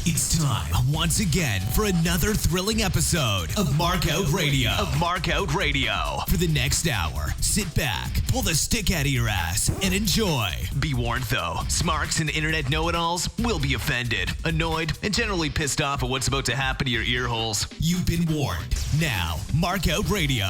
It's time once again for another thrilling episode of Markout Radio. For the next hour, sit back, pull the stick out of your ass, and enjoy. Be warned though, smarks and internet know-it-alls will be offended, annoyed, and generally pissed off at what's about to happen to your ear holes. You've been warned. Now, Markout Radio.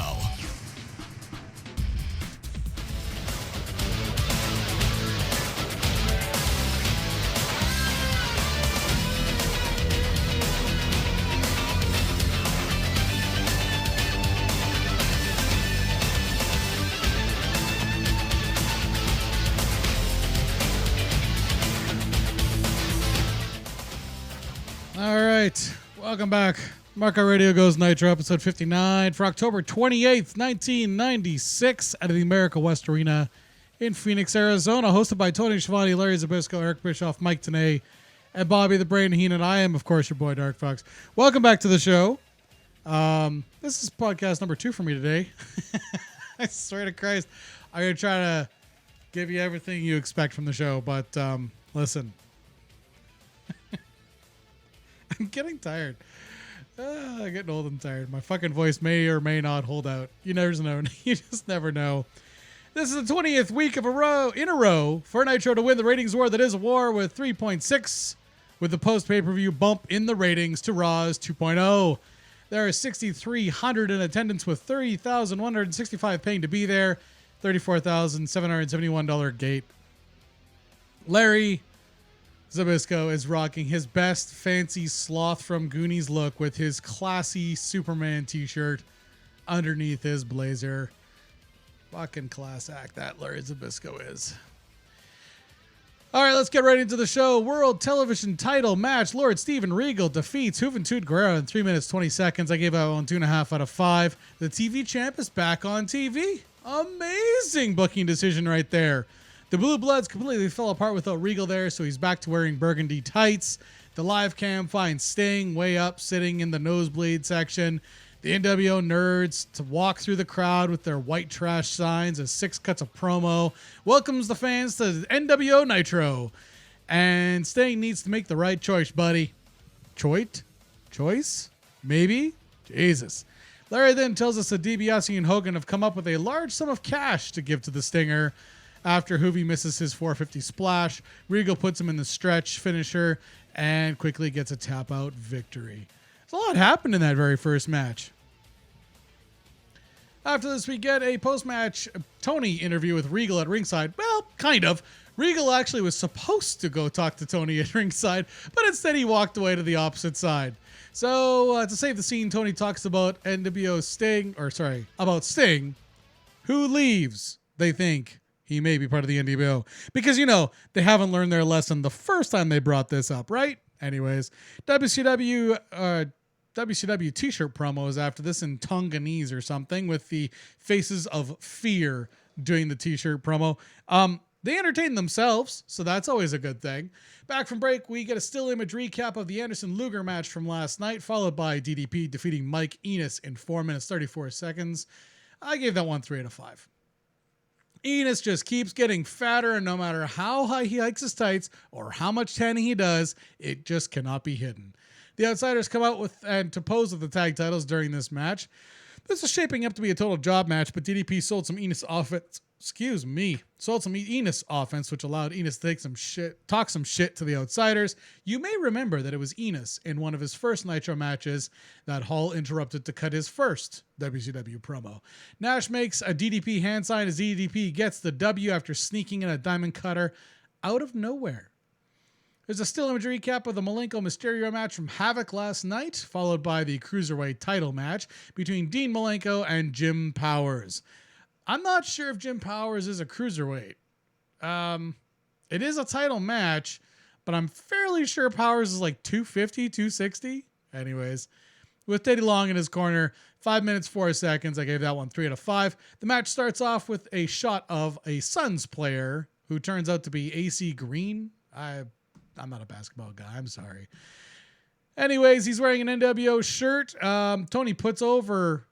Welcome back. Markout Radio Goes Nitro, episode 59 for October 28th, 1996, out of the America West Arena in Phoenix, Arizona. Hosted by Tony Schiavone, Larry Zbyszko, Eric Bischoff, Mike Tenay, and Bobby the Brain Heenan. I am, of course, your boy, Dark Fox. Welcome back to the show. This is podcast number 2 for me today. I swear to Christ, I'm going to try to give you everything you expect from the show, but listen. I'm getting tired. I'm getting old and tired. My fucking voice may or may not hold out. You never know. You just never know. This is the 20th week in a row for Nitro to win the ratings war that is a war with 3.6, with the post-pay-per-view bump in the ratings to Raw's 2.0. There are 6,300 in attendance with 30,165 paying to be there, $34,771 gate. Larry Zbyszko is rocking his best fancy sloth from Goonies look with his classy Superman t-shirt underneath his blazer. Fucking class act that Larry Zbyszko is. All right, let's get right into the show. World Television Title match. Lord Steven Regal defeats Juventud Guerrera in 3 minutes 20 seconds. I gave that one 2.5 out of 5. The TV champ is back on TV. Amazing booking decision right there. The Blue Bloods completely fell apart without Regal there, so he's back to wearing burgundy tights. The live cam finds Sting way up, sitting in the nosebleed section. The NWO nerds to walk through the crowd with their white trash signs as Six cuts a promo, welcomes the fans to NWO Nitro. And Sting needs to make the right choice, buddy. Choice? Maybe? Jesus. Larry then tells us that DiBiase and Hogan have come up with a large sum of cash to give to the Stinger. After Hoovy misses his 450 splash, Regal puts him in the stretch finisher and quickly gets a tap-out victory. A lot happened in that very first match. After this, we get a post-match Tony interview with Regal at ringside. Well, kind of. Regal actually was supposed to go talk to Tony at ringside, but instead he walked away to the opposite side. So, to save the scene, Tony talks about about Sting, who leaves, they think. He may be part of the NWO because, they haven't learned their lesson the first time they brought this up, right? Anyways, WCW t-shirt promos after this in Tonganese or something with the faces of fear doing the t-shirt promo. They entertain themselves, so that's always a good thing. Back from break, we get a still image recap of the Anderson-Luger match from last night, followed by DDP defeating Mike Enos in 4 minutes 34 seconds. I gave that one 3 out of 5. Enos just keeps getting fatter, and no matter how high he hikes his tights or how much tanning he does, it just cannot be hidden. The Outsiders come out to pose with the tag titles during this match. This is shaping up to be a total job match, but DDP sold some Enos offense. Sold some Enos offense, which allowed Enos to talk some shit to the Outsiders. You may remember that it was Enos in one of his first Nitro matches that Hall interrupted to cut his first WCW promo. Nash makes a DDP hand sign as DDP gets the W after sneaking in a diamond cutter out of nowhere. There's a still image recap of the Malenko Mysterio match from Havoc last night, followed by the Cruiserweight title match between Dean Malenko and Jim Powers. I'm not sure if Jim Powers is a cruiserweight. It is a title match, but I'm fairly sure Powers is like 250, 260. Anyways, with Teddy Long in his corner, 5 minutes, 4 seconds. I gave that one 3 out of 5. The match starts off with a shot of a Suns player who turns out to be AC Green. I'm not a basketball guy. I'm sorry. Anyways, he's wearing an NWO shirt. Tony puts over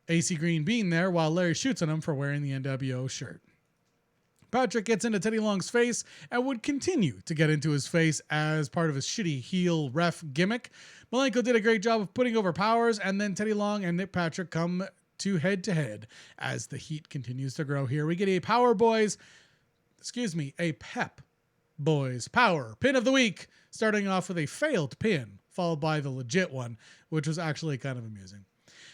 AC Green being there while Larry shoots at him for wearing the NWO shirt. Patrick gets into Teddy Long's face and would continue to get into his face as part of his shitty heel ref gimmick. Malenko did a great job of putting over Powers, and then Teddy Long and Nick Patrick come to head as the heat continues to grow here. We get a a Pep Boys Power Pin of the Week, starting off with a failed pin, followed by the legit one, which was actually kind of amusing.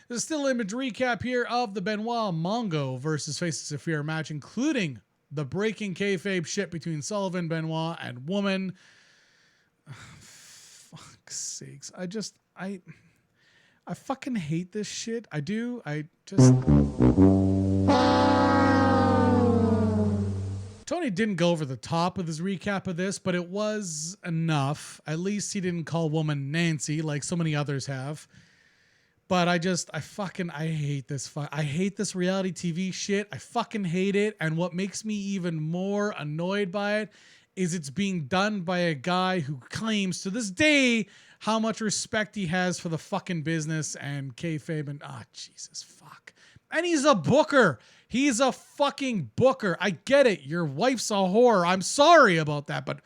There's a still image recap here of the Benoit Mongo versus Faces of Fear match, including the breaking kayfabe shit between Sullivan, Benoit, and Woman. Fuck's sakes. I fucking hate this shit. I do. Tony didn't go over the top with his recap of this, but it was enough. At least he didn't call Woman Nancy like so many others have. But I hate this. I hate this reality TV shit. I fucking hate it. And what makes me even more annoyed by it is it's being done by a guy who claims to this day how much respect he has for the fucking business and kayfabe and Jesus fuck. And he's a booker. He's a fucking booker. I get it. Your wife's a whore. I'm sorry about that, but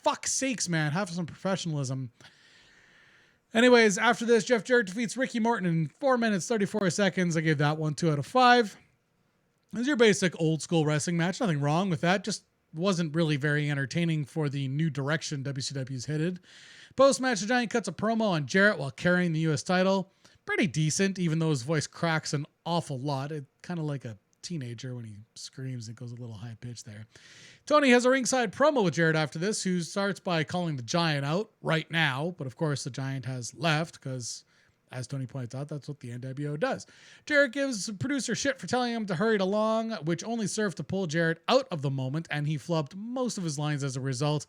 fuck's sakes, man, have some professionalism. Anyways, after this, Jeff Jarrett defeats Ricky Morton in 4 minutes, 34 seconds. I gave that one 2 out of 5. It was your basic old school wrestling match. Nothing wrong with that. Just wasn't really very entertaining for the new direction WCW's headed. Post-match, the Giant cuts a promo on Jarrett while carrying the U.S. title. Pretty decent, even though his voice cracks an awful lot. It's kind of like a teenager when he screams. It goes a little high-pitched there. Tony has a ringside promo with Jarrett after this, who starts by calling the Giant out right now. But of course, the Giant has left because, as Tony points out, that's what the NWO does. Jarrett gives producer shit for telling him to hurry it along, which only served to pull Jarrett out of the moment, and he flubbed most of his lines as a result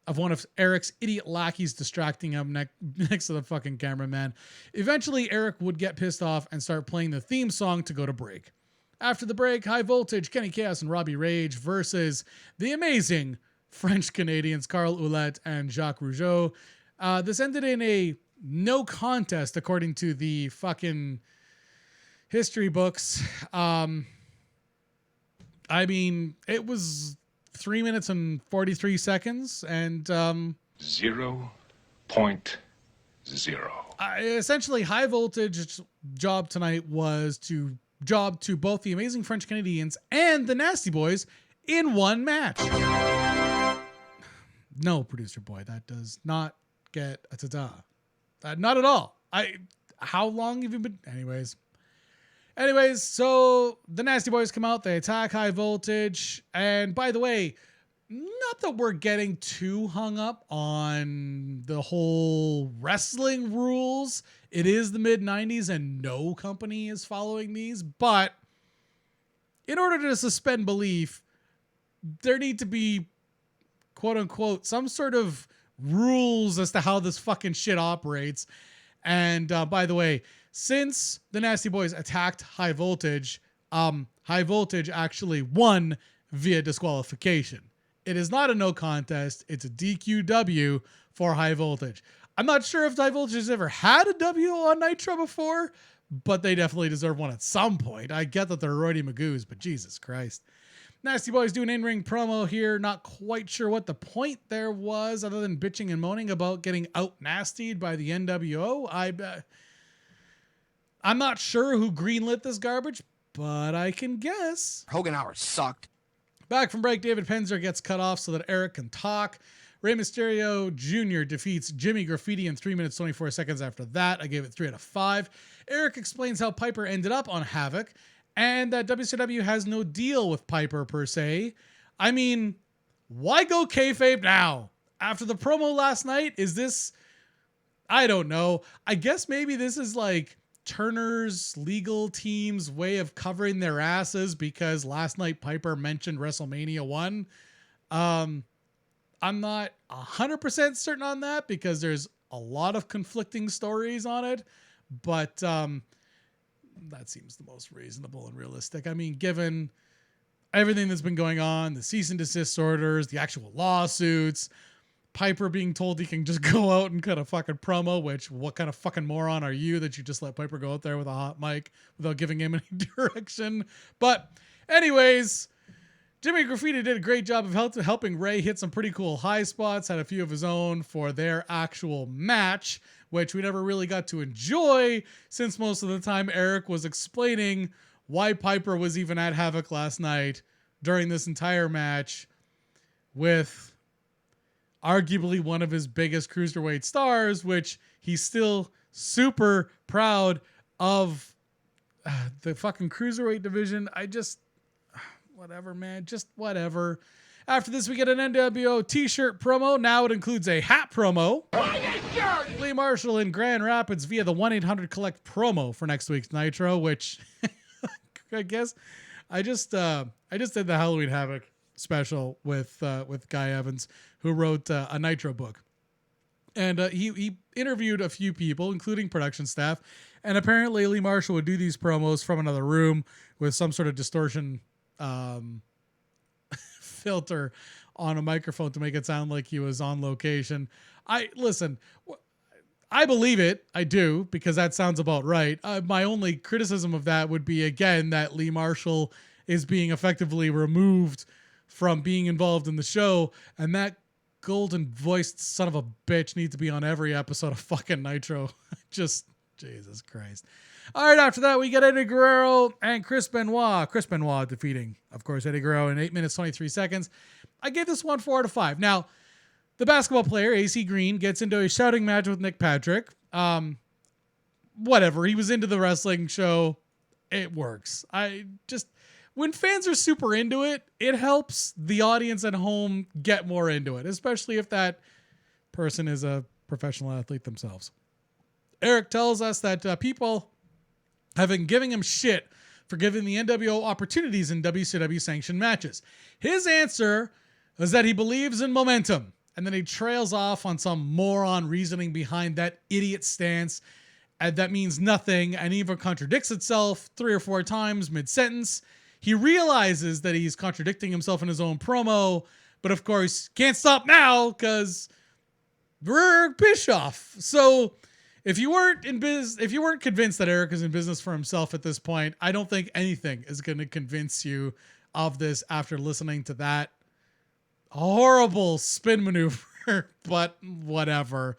of one of Eric's idiot lackeys distracting him next to the fucking cameraman. Eventually, Eric would get pissed off and start playing the theme song to go to break. After the break, High Voltage, Kenny Chaos, and Robbie Rage versus the amazing French-Canadians Carl Ouellette and Jacques Rougeau. This ended in a no contest, according to the fucking history books. It was 3 minutes and 43 seconds, and 0.0. Essentially, High Voltage's job tonight was to job to both the amazing French Canadians and the Nasty Boys in one match. No, producer boy, that does not get a ta-da. Not at all. How long have you been? Anyways, so the Nasty Boys come out, they attack High Voltage, and by the way, not that we're getting too hung up on the whole wrestling rules. It is the mid-90s and no company is following these, but in order to suspend belief, there need to be, quote unquote, some sort of rules as to how this fucking shit operates. And by the way, since the Nasty Boys attacked High Voltage actually won via disqualification. It is not a no contest. It's a DQW for High Voltage. I'm not sure if High Voltage has ever had a W on Nitro before, but they definitely deserve one at some point. I get that they're Roydy Magoos, but Jesus Christ. Nasty Boys do an in-ring promo here. Not quite sure what the point there was other than bitching and moaning about getting out-nastied by the NWO. I'm not sure who greenlit this garbage, but I can guess. Hogan Hour sucked. Back from break, David Penzer gets cut off so that Eric can talk. Rey Mysterio Jr. defeats Jimmy Graffiti in 3 minutes, 24 seconds after that. I gave it 3 out of 5. Eric explains how Piper ended up on Havoc and that WCW has no deal with Piper per se. I mean, why go kayfabe now? After the promo last night, is this... I don't know. I guess maybe this is like Turner's legal team's way of covering their asses because last night Piper mentioned WrestleMania 1. I'm not 100% certain on that because there's a lot of conflicting stories on it, but that seems the most reasonable and realistic. I mean, given everything that's been going on, the cease and desist orders, the actual lawsuits, Piper being told he can just go out and cut a fucking promo, which what kind of fucking moron are you that you just let Piper go out there with a hot mic without giving him any direction? But anyways, Jimmy Graffiti did a great job of helping Ray hit some pretty cool high spots, had a few of his own for their actual match, which we never really got to enjoy since most of the time Eric was explaining why Piper was even at Havoc last night during this entire match with arguably one of his biggest cruiserweight stars, which he's still super proud of. The fucking cruiserweight division. Whatever, man. Just whatever. After this, we get an NWO t-shirt promo. Now it includes a hat promo. Lee Marshall in Grand Rapids via the 1-800-COLLECT promo for next week's Nitro, which I guess I just did the Halloween Havoc special with Guy Evans, who wrote a Nitro book. And he interviewed a few people, including production staff. And apparently Lee Marshall would do these promos from another room with some sort of distortion filter on a microphone to make it sound like he was on location. I believe it. I do, because that sounds about right. My only criticism of that would be, again, that Lee Marshall is being effectively removed from being involved in the show. And that golden voiced son of a bitch needs to be on every episode of fucking Nitro. Just Jesus Christ. All right, after that, we get Eddie Guerrero and Chris Benoit. Chris Benoit defeating, of course, Eddie Guerrero in 8 minutes, 23 seconds. I gave this one 4 out of 5. Now, the basketball player, AC Green, gets into a shouting match with Nick Patrick. Whatever. He was into the wrestling show. It works. When fans are super into it, it helps the audience at home get more into it, especially if that person is a professional athlete themselves. Eric tells us that people have been giving him shit for giving the NWO opportunities in WCW sanctioned matches. His answer is that he believes in momentum, and then he trails off on some moron reasoning behind that idiot stance, and that means nothing and even contradicts itself 3 or 4 times mid-sentence. He realizes that he's contradicting himself in his own promo, but of course can't stop now because we're Bischoff. So if you weren't convinced that Eric is in business for himself at this point, I don't think anything is going to convince you of this after listening to that horrible spin maneuver, but whatever.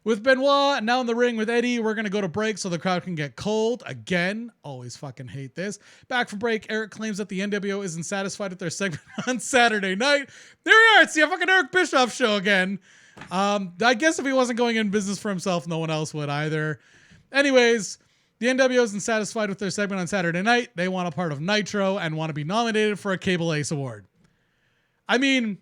With Benoit now in the ring with Eddie, we're going to go to break so the crowd can get cold. Again, always fucking hate this. Back from break, Eric claims that the NWO isn't satisfied with their segment on Saturday night. There we are. It's the fucking Eric Bischoff show again. I guess if he wasn't going in business for himself, no one else would either. Anyways, the NWO isn't satisfied with their segment on Saturday night. They want a part of Nitro and want to be nominated for a Cable Ace Award. I mean,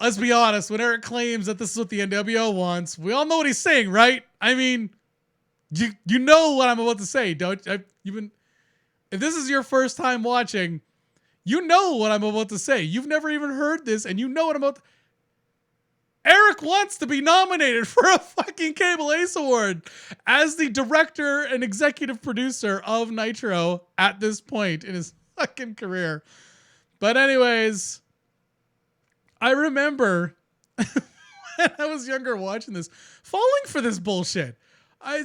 let's be honest. When Eric claims that this is what the NWO wants, we all know what he's saying, right? I mean, you know what I'm about to say, don't you? If this is your first time watching, you know what I'm about to say. You've never even heard this, and you know what I'm about to... Eric wants to be nominated for a fucking Cable Ace Award as the director and executive producer of Nitro at this point in his fucking career. But anyways, I remember when I was younger watching this, falling for this bullshit.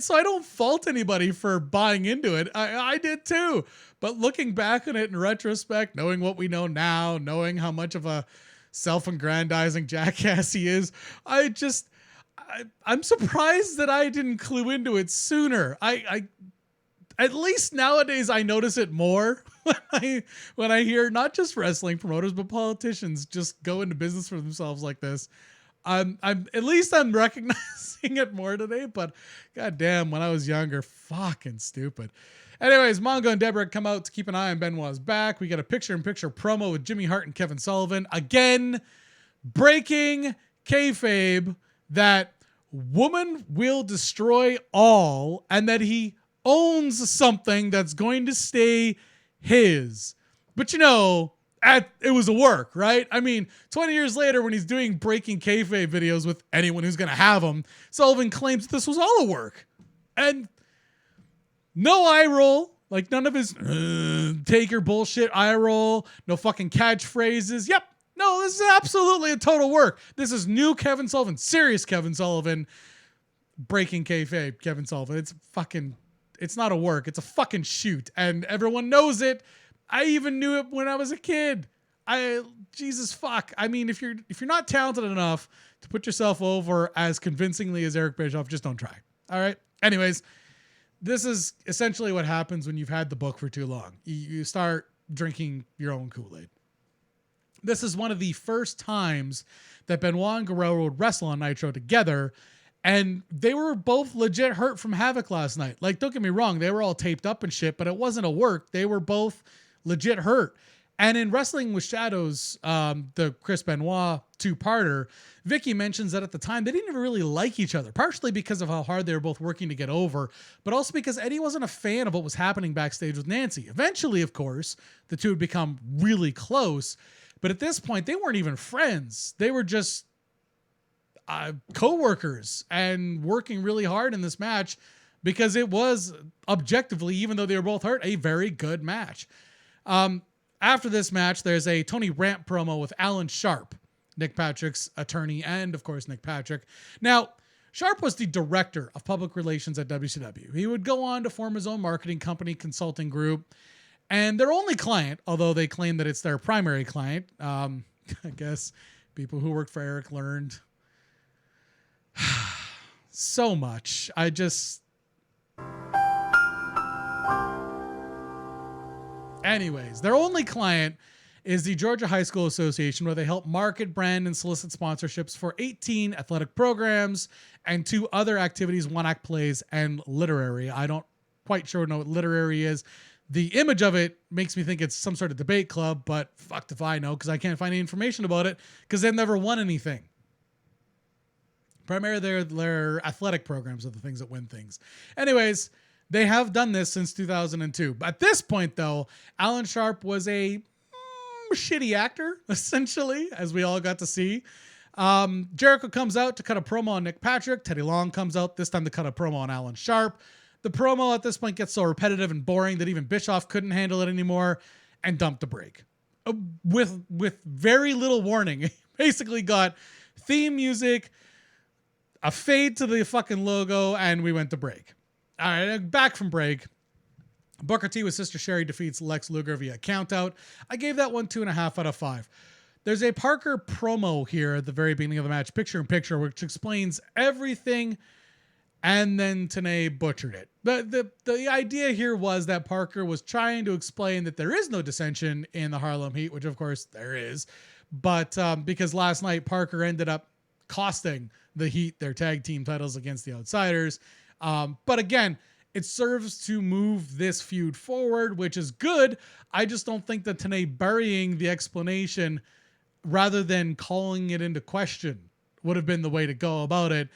So I don't fault anybody for buying into it. I did too. But looking back on it in retrospect, knowing what we know now, knowing how much of a self-aggrandizing jackass he is, I'm surprised that I didn't clue into it sooner. I at least nowadays I notice it more when I hear not just wrestling promoters but politicians just go into business for themselves like this. I'm recognizing it more today, but goddamn, when I was younger, fucking stupid. Anyways, Mongo and Deborah come out to keep an eye on Benoit's back. We get a picture-in-picture promo with Jimmy Hart and Kevin Sullivan. Again, breaking kayfabe that woman will destroy all and that he owns something that's going to stay his. But you know, it was a work, right? I mean, 20 years later when he's doing breaking kayfabe videos with anyone who's going to have them, Sullivan claims this was all a work. And no eye roll, like none of his taker bullshit eye roll, no fucking catchphrases. Yep. No, this is absolutely a total work. This is new Kevin Sullivan, serious Kevin Sullivan, breaking kayfabe Kevin Sullivan. It's not a work. It's a fucking shoot. And everyone knows it. I even knew it when I was a kid. Jesus fuck. I mean, if you're not talented enough to put yourself over as convincingly as Eric Bischoff, just don't try. All right. Anyways, this is essentially what happens when you've had the book for too long. You start drinking your own Kool-Aid. This is one of the first times that Benoit and Guerrero would wrestle on Nitro together, and they were both legit hurt from Havoc last night. Like, don't get me wrong, they were all taped up and shit, but it wasn't a work. They were both legit hurt. And in Wrestling with Shadows, the Chris Benoit two-parter, Vicky mentions that at the time they didn't even really like each other, partially because of how hard they were both working to get over, but also because Eddie wasn't a fan of what was happening backstage with Nancy. Eventually, of course, the two would become really close, but at this point, they weren't even friends. They were just co-workers and working really hard in this match because it was objectively, even though they were both hurt, a very good match. After this match, there's a Tony Rant promo with Alan Sharp, Nick Patrick's attorney, and of course, Nick Patrick. Now, Sharp was the director of public relations at WCW. He would go on to form his own marketing company, consulting group, and their only client, although they claim that it's their primary client, I guess people who worked for Eric learned so much. Anyways, their only client is the Georgia High School Association, where they help market, brand, and solicit sponsorships for 18 athletic programs and 2 other activities, one-act plays, and literary. I don't quite sure know what literary is. The image of it makes me think it's some sort of debate club, but fucked if I know, because I can't find any information about it, because they've never won anything. Primarily, their athletic programs are the things that win things. Anyways, they have done this since 2002. At this point, though, Alan Sharp was a shitty actor, essentially, as we all got to see. Jericho comes out to cut a promo on Nick Patrick. Teddy Long comes out, this time to cut a promo on Alan Sharp. The promo at this point gets so repetitive and boring that even Bischoff couldn't handle it anymore and dumped the break. With very little warning. He basically got theme music, a fade to the fucking logo, and we went to break. All right, back from break. Booker T with Sister Sherry defeats Lex Luger via countout. I gave that one 2.5 out of 5. There's a Parker promo here at the very beginning of the match, picture in picture, which explains everything, and then Tenay butchered it. The idea here was that Parker was trying to explain that there is no dissension in the Harlem Heat, which of course there is, but because last night Parker ended up costing the Heat their tag team titles against the Outsiders. But again, it serves to move this feud forward, which is good. I just don't think that Tenay burying the explanation rather than calling it into question would have been the way to go about it.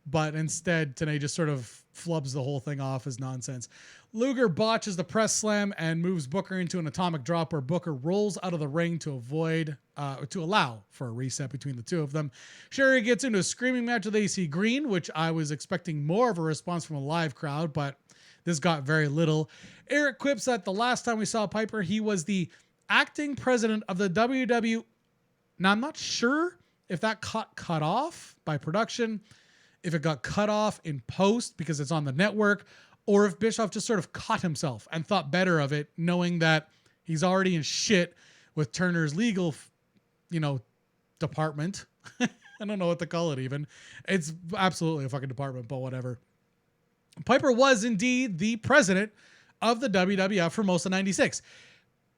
But instead, Tenay just sort of flubs the whole thing off as nonsense. Luger botches the press slam and moves Booker into an atomic drop where Booker rolls out of the ring to allow for a reset between the two of them. Sherry gets into a screaming match with AC Green, which I was expecting more of a response from a live crowd, but this got very little. Eric quips that the last time we saw Piper, he was the acting president of the WW. Now, I'm not sure if that got cut off by production, if it got cut off in post because it's on the network, or if Bischoff just sort of caught himself and thought better of it, knowing that he's already in shit with Turner's legal, department. I don't know what to call it even. It's absolutely a fucking department, but whatever. Piper was indeed the president of the WWF for most of 96.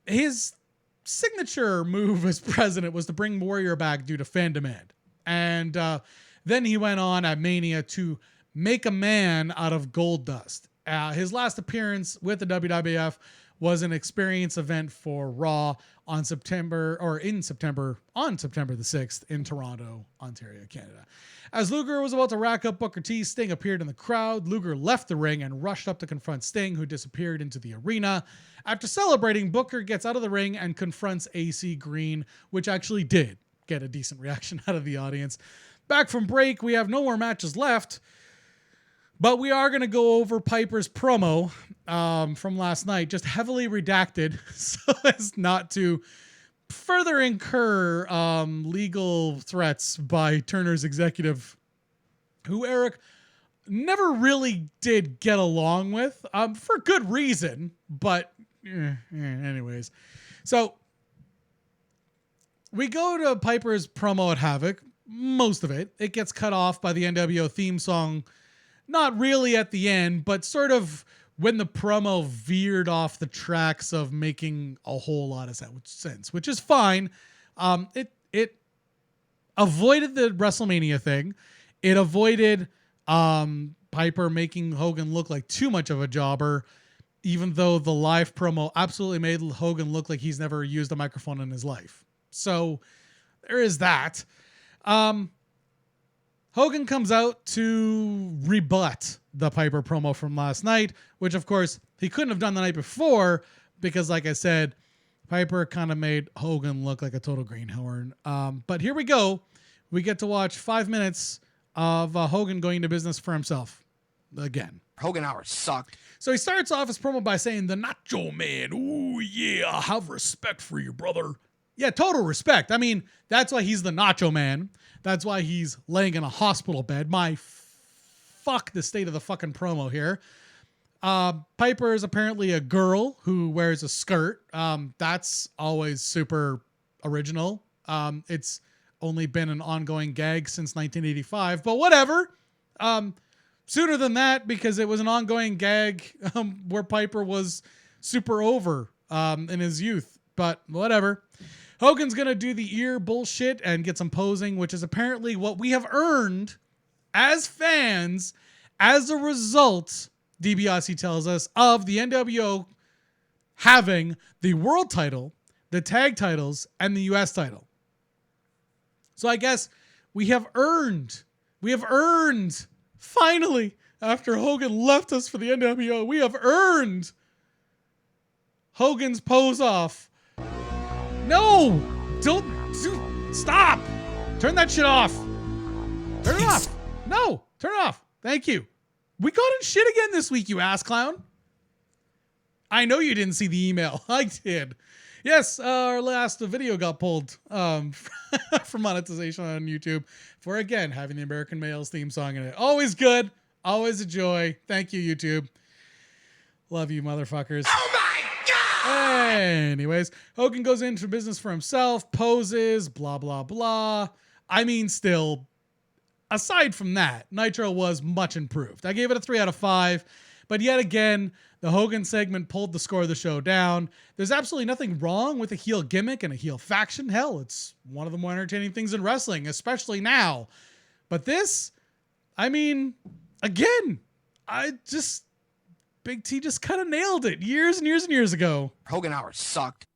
His signature move as president was to bring Warrior back due to fan demand. And then he went on at Mania to make a man out of Gold Dust. His last appearance with the WWF was an experience event for Raw on September the 6th in Toronto, Ontario, Canada. As Luger was about to rack up Booker T, Sting appeared in the crowd. Luger left the ring and rushed up to confront Sting, who disappeared into the arena. After celebrating, Booker gets out of the ring and confronts AC Green, which actually did get a decent reaction out of the audience. Back from break, we have no more matches left, but we are going to go over Piper's promo from last night, just heavily redacted so as not to further incur legal threats by Turner's executive, who Eric never really did get along with, for good reason, but anyways. So we go to Piper's promo at Havoc. Most of it. It gets cut off by the NWO theme song. Not really at the end, but sort of when the promo veered off the tracks of making a whole lot of sense, which is fine. It avoided the WrestleMania thing. It avoided Piper making Hogan look like too much of a jobber, even though the live promo absolutely made Hogan look like he's never used a microphone in his life. So there is that. Hogan comes out to rebut the Piper promo from last night, which of course he couldn't have done the night before because, like I said, Piper kind of made Hogan look like a total greenhorn. But here we go. We get to watch 5 minutes of Hogan going into business for himself again. Hogan hours sucked. So he starts off his promo by saying, "The Nacho Man. Ooh, yeah, I have respect for you, brother." Yeah, total respect. I mean, that's why he's the Nacho Man. That's why he's laying in a hospital bed. Fuck the state of the fucking promo here. Piper is apparently a girl who wears a skirt. That's always super original. It's only been an ongoing gag since 1985, but whatever. Sooner than that, because it was an ongoing gag where Piper was super over in his youth, but whatever. Hogan's going to do the ear bullshit and get some posing, which is apparently what we have earned as fans as a result, DiBiase tells us, of the NWO having the world title, the tag titles, and the US title. So I guess we have earned, finally, after Hogan left us for the NWO, we have earned Hogan's pose off. No! Stop! Turn that shit off. Turn it off. No, turn it off. Thank you. We got in shit again this week, you ass clown. I know you didn't see the email. I did. Yes, our last video got pulled for monetization on YouTube for, again, having the American Males theme song in it. Always good. Always a joy. Thank you, YouTube. Love you, motherfuckers. Oh my God! Anyways, Hogan goes into business for himself, poses, blah, blah, blah. I mean, still, aside from that, Nitro was much improved. I gave it a 3 out of 5, but yet again, the Hogan segment pulled the score of the show down. There's absolutely nothing wrong with a heel gimmick and a heel faction. Hell, it's one of the more entertaining things in wrestling, especially now. But this, I mean, again, Big T just kind of nailed it years and years and years ago. Hogan hours sucked.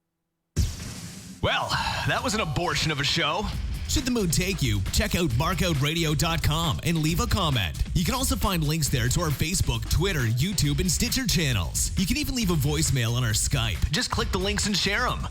Well, that was an abortion of a show. Should the mood take you, check out markoutradio.com and leave a comment. You can also find links there to our Facebook, Twitter, YouTube, and Stitcher channels. You can even leave a voicemail on our Skype. Just click the links and share them.